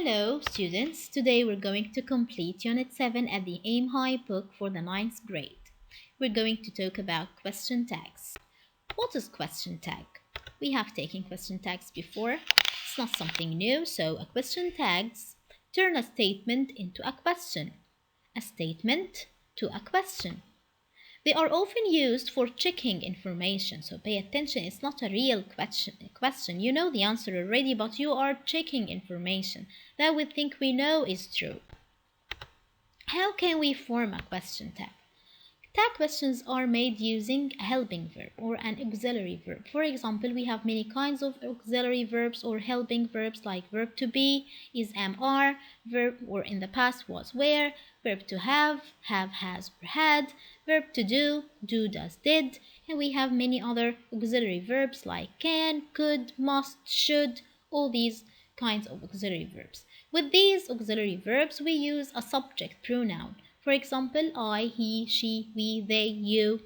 Hello students, today we're going to complete Unit 7 at the Aim High book for the 9th grade. We're going to talk about question tags. What is question tag? We have taken question tags before. It's not something new, so a question tags turn a statement into a question. A statement to a question. They are often used for checking information, so pay attention. It's not a real question. You know the answer already, but you are checking information that we think we know is true. How can we form a question tag? Tag questions are made using a helping verb or an auxiliary verb. For example, we have many kinds of auxiliary verbs or helping verbs like verb to be, is, am, are, verb or in the past was, were, verb to have, has, or had, verb to do, does, did, and we have many other auxiliary verbs like can, could, must, should, all these kinds of auxiliary verbs. With these auxiliary verbs, we use a subject pronoun. For example, I, he, she, we, they, you.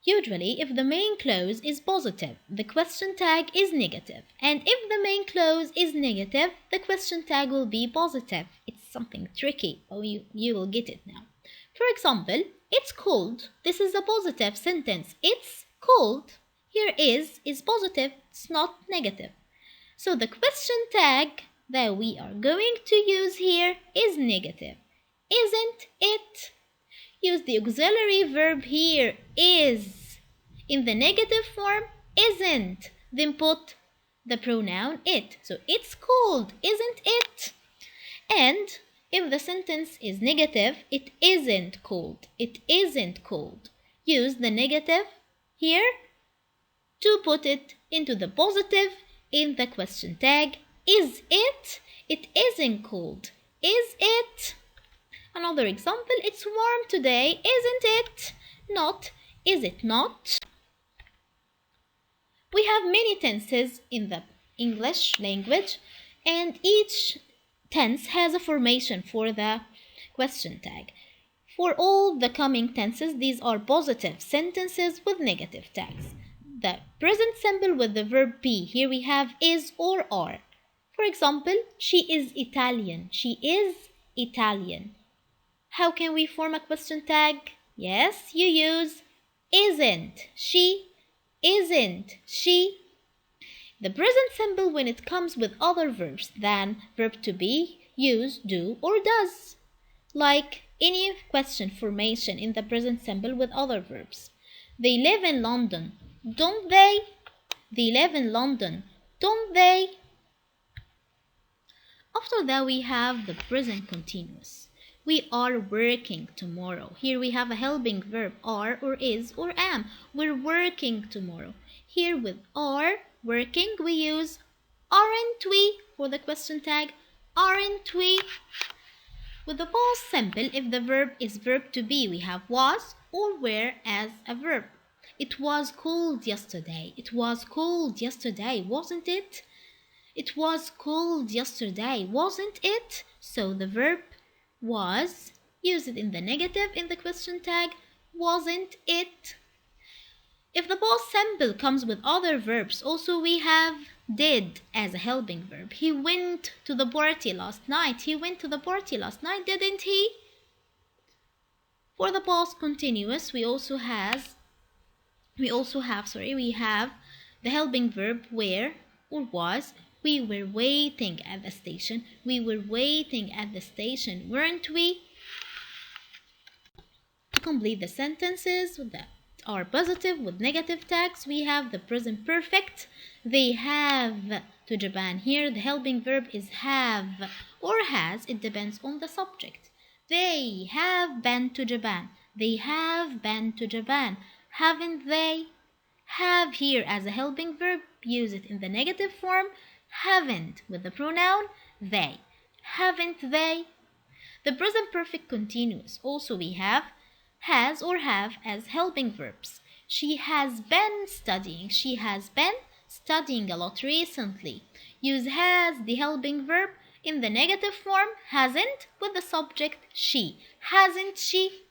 Usually, if the main clause is positive, the question tag is negative. And if the main clause is negative, the question tag will be positive. It's something tricky, but you will get it now. For example, it's cold. This is a positive sentence. It's cold. Here is positive. It's not negative. So the question tag that we are going to use here is negative. Isn't it? Use the auxiliary verb here, is. In the negative form, isn't. Then put the pronoun it. So it's cold, isn't it? And if the sentence is negative, it isn't cold. It isn't cold. Use the negative here to put it into the positive in the question tag. Is it? It isn't cold. Is it? Another example, it's warm today, isn't it? Not, is it not? We have many tenses in the English language, and each tense has a formation for the question tag. For all the coming tenses, these are positive sentences with negative tags. The present simple with the verb be. Here we have is or are. For example, she is Italian. She is Italian. How can we form a question tag? Yes, you use isn't she, isn't she. The present simple when it comes with other verbs than verb to be, use do or does. Like any question formation in the present simple with other verbs. They live in London, don't they? They live in London, don't they? After that we have the present continuous. We are working tomorrow. Here we have a helping verb, are or is or am. We're working tomorrow. Here with are, working, we use aren't we for the question tag. Aren't we? With the past simple, if the verb is verb to be, we have was or were as a verb. It was cold yesterday. It was cold yesterday, wasn't it? It was cold yesterday, wasn't it? So the verb was, use it in the negative in the question tag, wasn't it? If the past simple comes with other verbs, also we have did as a helping verb. He went to the party last night. He went to the party last night, didn't he? For the past continuous, we have the helping verb were or was. We were waiting at the station. We were waiting at the station, weren't we? To complete the sentences that are positive with negative tags, we have the present perfect. They have to Japan. Here, the helping verb is have or has. It depends on the subject. They have been to Japan. They have been to Japan. Haven't they? Have here as a helping verb. Use it in the negative form. Haven't with the pronoun they. Haven't they? The present perfect continuous. Also we have has or have as helping verbs. She has been studying. She has been studying a lot recently. Use has, the helping verb, in the negative form, hasn't, with the subject she. Hasn't she?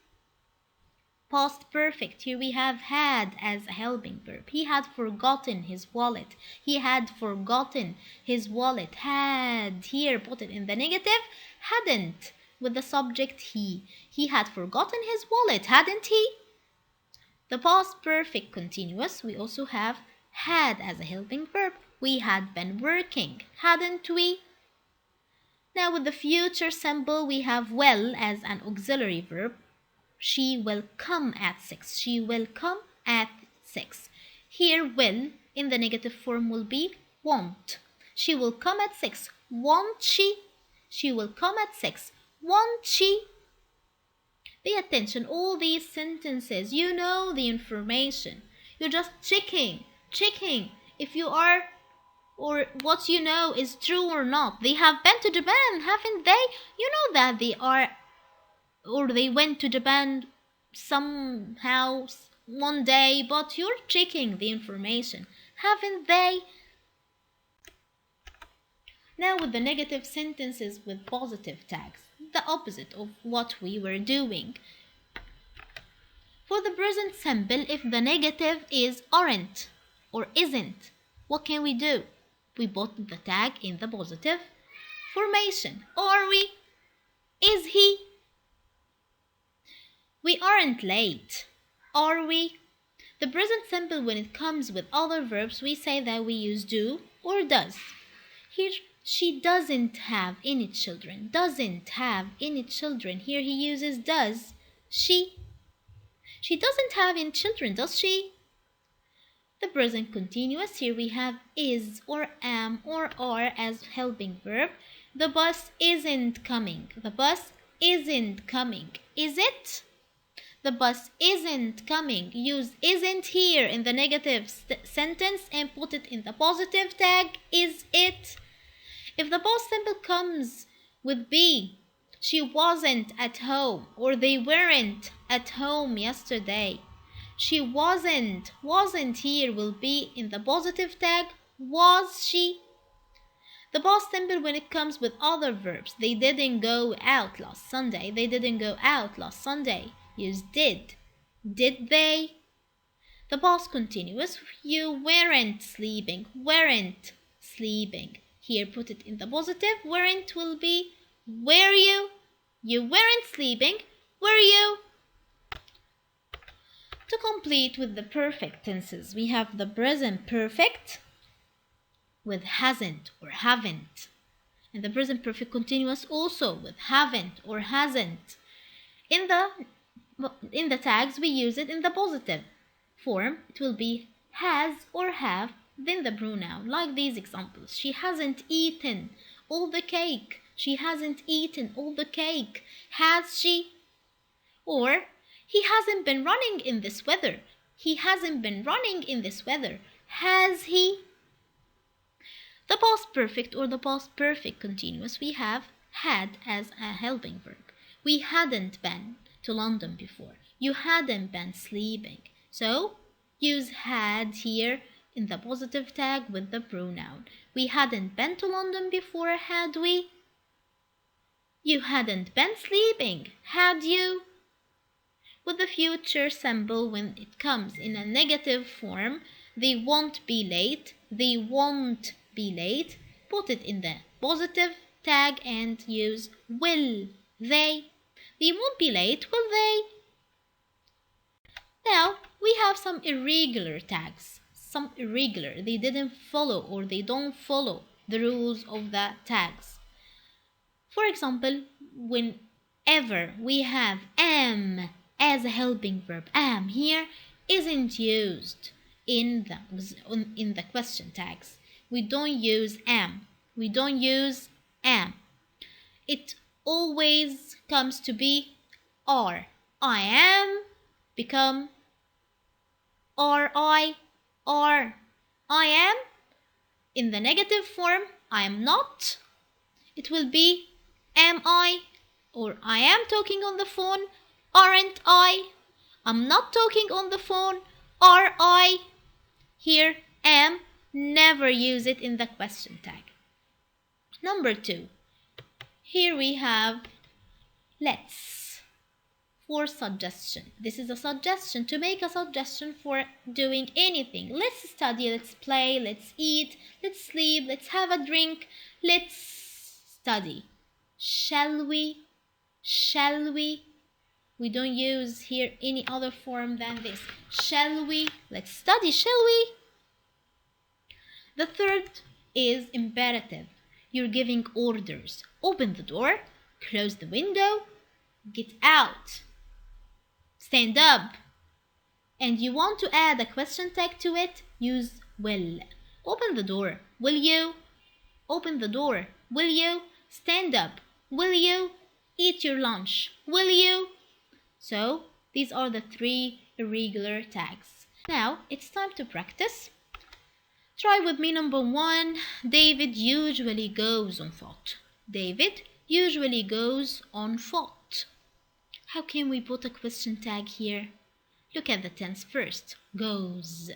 Past perfect. Here we have had as a helping verb. He had forgotten his wallet. He had forgotten his wallet. Had. Here, put it in the negative. Hadn't. With the subject he. He had forgotten his wallet, hadn't he? The past perfect continuous, we also have had as a helping verb. We had been working, hadn't we? Now with the future simple, we have will as an auxiliary verb. She will come at 6. She will come at 6. Here will in the negative form will be won't. She will come at 6. Won't she? She will come at 6. Won't she? Pay attention, all these sentences, you know the information. You're just checking if you are or what you know is true or not. They have been to Japan, haven't they? You know that they are or they went to Japan somehow one day, but you're checking the information, haven't they? Now with the negative sentences with positive tags, the opposite of what we were doing. For the present simple, if the negative is aren't or isn't, what can we do? We put the tag in the positive formation. Are we? Is he? We aren't late, are we? The present simple, when it comes with other verbs, we say that we use do or does. Here, she doesn't have any children. Doesn't have any children. Here he uses does. She doesn't have any children, does she? The present continuous, here we have is or am or are as helping verb. The bus isn't coming. The bus isn't coming. Is it? The bus isn't coming. Use isn't here in the negative sentence and put it in the positive tag. Is it? If the past simple comes with be, she wasn't at home or they weren't at home yesterday. She wasn't here will be in the positive tag. Was she? The past simple, when it comes with other verbs, they didn't go out last Sunday. They didn't go out last Sunday. Use did. Did they? The past continuous, you weren't sleeping. Weren't sleeping. Here put it in the positive. Weren't will be were you? You weren't sleeping, were you? To complete with the perfect tenses, we have the present perfect with hasn't or haven't. And the present perfect continuous also with haven't or hasn't. In the tags, we use it in the positive form. It will be has or have, then the pronoun, like these examples. She hasn't eaten all the cake. She hasn't eaten all the cake. Has she? Or he hasn't been running in this weather. He hasn't been running in this weather. Has he? The past perfect or the past perfect continuous, we have had as a helping verb. We hadn't been to London before. You hadn't been sleeping. So use had here in the positive tag with the pronoun. We hadn't been to London before, had we? You hadn't been sleeping, had you? With the future simple, when it comes in a negative form, they won't be late. They won't be late. Put it in the positive tag and use will they. They won't be late, will they? Now we have some irregular tags. Some irregular. They didn't follow or they don't follow the rules of the tags. For example, whenever we have am as a helping verb, am here isn't used in the question tags. We don't use am. We don't use am. It always comes to be are. I am become are I are. I am in the negative form. I am not. It will be am I, or I am talking on the phone. Aren't I? I'm not talking on the phone. Are I? Here am, never use it in the question tag. Number 2. Here we have let's. or suggestion. This is a suggestion, to make a suggestion for doing anything. Let's study, let's play, let's eat, let's sleep, let's have a drink, let's study. Shall we? Shall we? We don't use here any other form than this. Shall we? Let's study, shall we? The third is imperative. You're giving orders. Open the door, close the window, get out, stand up. And you want to add a question tag to it, use will. Open the door, will you? Open the door, will you? Stand up, will you? Eat your lunch, will you? So these are the 3 irregular tags. Now it's time to practice. Try with me number 1. David usually goes on foot. David usually goes on foot. How can we put a question tag here? Look at the tense first. Goes.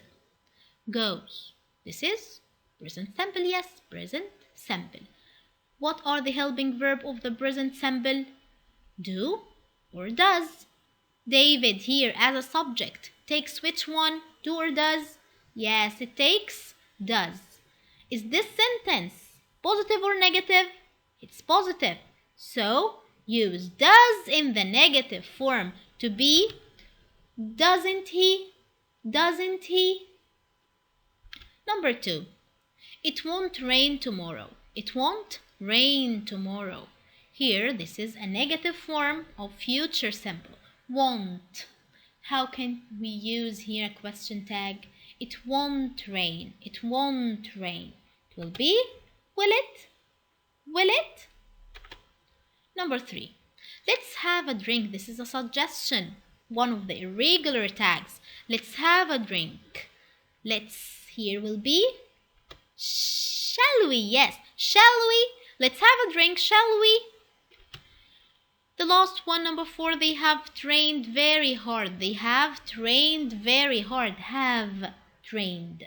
Goes. This is present simple, yes, present simple. What are the helping verb of the present simple? Do or does. David here as a subject takes which one? Do or does? Yes, it takes does. Is this sentence positive or negative? It's positive. So use does in the negative form to be doesn't he? Doesn't he? Number 2. It won't rain tomorrow. It won't rain tomorrow. Here, this is a negative form of future simple. Won't. How can we use here a question tag? It won't rain. It won't rain. It will be will it? Will it? Number 3. Let's have a drink. This is a suggestion. One of the irregular tags. Let's have a drink. Let's here will be shall we? Yes. Shall we? Let's have a drink, shall we? The last one, number 4, they have trained very hard. They have trained very hard. Have trained.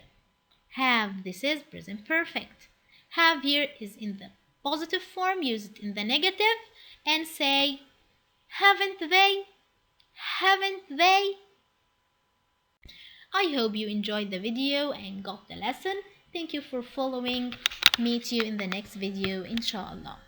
Have, this is present perfect. Have here is in the positive form. Use it in the negative and say, haven't they? Haven't they? I hope you enjoyed the video and got the lesson. Thank you for following. Meet you in the next video, inshallah.